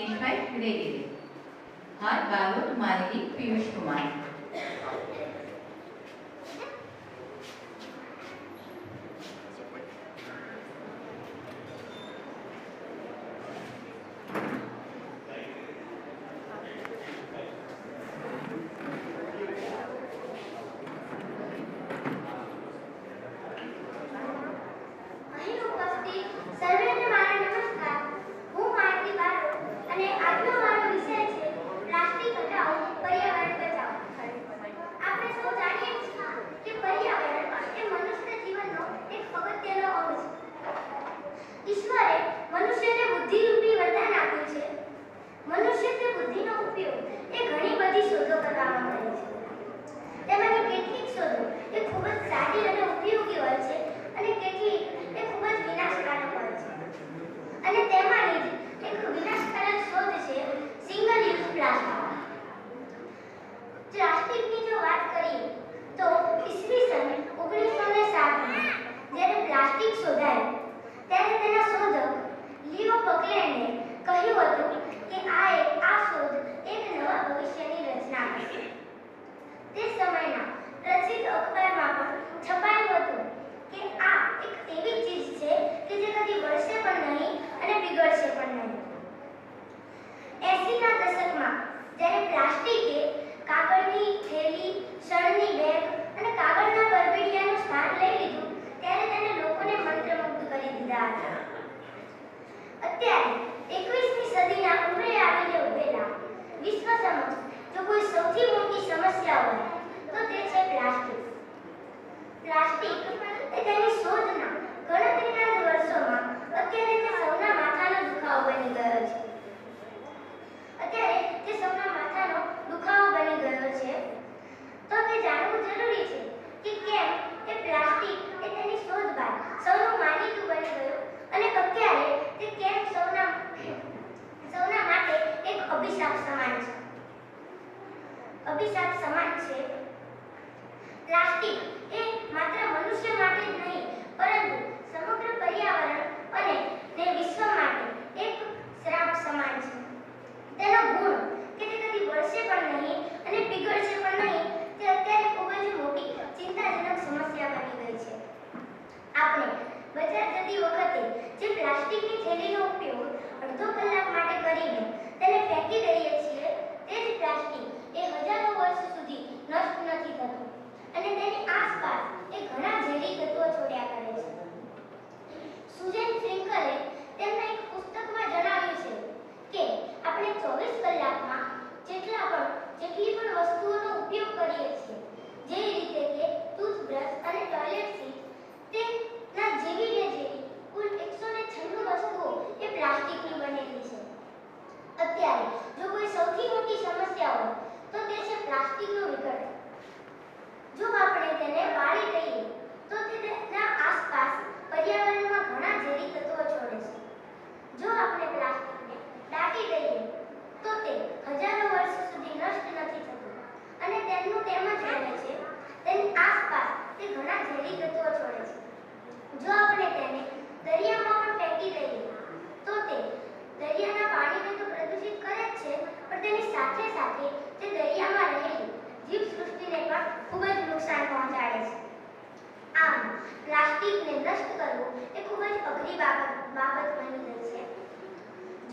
દિનેશભાઈ રેગેરે. હાર બારોટ માનવી પિયુષ કુમાર. અભિશાપ સમાન છે. પ્લાસ્ટિક એ માત્ર મનુષ્ય માટે જ નહીં પરંતુ સમગ્ર પર્યાવરણ અને વિશ્વ માટે એક શ્રાપ સમાન છે. તેનો ગુણ કે તે કદી બળશે પણ નહીં અને પીગળશે પણ નહીં તે અત્યારે ખૂબ જ મોટી ચિંતાજનક સમસ્યા બની ગઈ છે. આપણે બજાર જતી વખતે જે પ્લાસ્ટિકની થેલીનો ઉપયોગ અડધો કલાક માટે કરીને તેને ફેંકી દઈએ છીએ તે જ પ્લાસ્ટિક એ હજારો વર્ષ સુધી નષ્ટ નથી થતું અને તેની આસપાસ એ ઘણા ઝેરી તત્વો છોડ્યા કરે છે. સુજેન ફ્રિંકલે તેમના એક પુસ્તકમાં જણાવ્યું છે કે આપણે 24 કલાકમાં જેટલી પણ વસ્તુઓનો ઉપયોગ કરીએ છીએ જે રીતે કે ટૂથબ્રશ અને ટોયલેટ સીટ તેના જેવી ને જેવી કુલ 196 વસ્તુઓ એ પ્લાસ્ટિકની બનેલી છે. અત્યારે જો કોઈ સૌથી મોટી સમસ્યા હોય તો તે છે પ્લાસ્ટિકનો વિઘટન. જો આપણે તેને બાળી દઈએ તો તેના આસપાસ પર્યાવરણમાં ઘણા ઝેરી તત્વો છોડે છે. જો આપણે પ્લાસ્ટિકને દાટી દઈએ તો તે હજારો વર્ષ સુધી નષ્ટ નથી થતું અને તેમનું તેમ જ રહે છે. તેની આસપાસ તે ઘણા ઝેરી તત્વો છોડે છે. જો આપણે તેને દરિયામાં પણ ફેંકી દઈએ તો તે દરિયાના પાણીને તો પ્રદૂષિત કરે જ છે પણ તેની સાથે સાથે તે દરિયામાં રહેલી જીવસૃષ્ટિને પણ ખૂબ જ નુકસાન પહોંચાડે છે. આમ પ્લાસ્ટિકને નષ્ટ કરવું એ ખૂબ જ અઘરી બાબત બની ગઈ છે.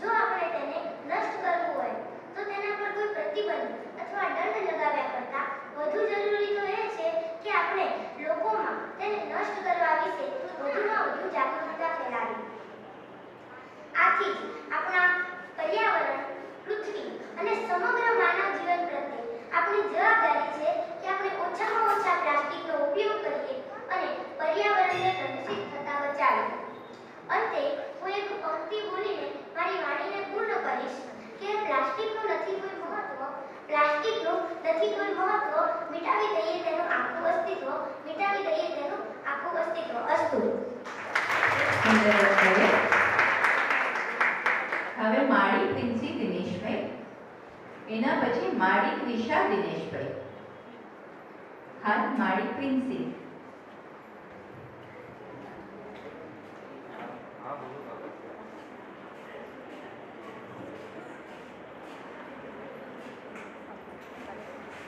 જો આપણે તેને નષ્ટ કરવું હોય તો તેના પર કોઈ પ્રતિબંધ અથવા દંડ લગાવ્યા કરતાં વધુ જરૂરી તો એ છે કે આપણે લોકોમાં તેને નષ્ટ કરવા વિશે વધુમાં વધુ જાગૃતતા ફેલાવી. આથી જ આપણા પર્યાવરણ, પૃથ્વી અને સમગ્ર માનવ જીવન પ્રત્યે આપણી જવાબદારી છે કે આપણે ઓછામાં ઓછા પ્લાસ્ટિકનો ઉપયોગ કરીએ અને પર્યાવરણને પ્રદૂષિત થતા બચાવીએ. અંતે હું એક પંક્તિ બોલીને મારી વાણીને પૂર્ણ કરીશ કે પ્લાસ્ટિકનું નથી કોઈ મહત્વ, મિટાવી દઈએ તેનું આખું અસ્તિત્વ, અસ્તુ. હવે માળી પ્રિન્સી દિનેશભાઈ, એના પછી માળી ક્રિશા દિનેશભાઈ. હાલ માળી પ્રિન્સી.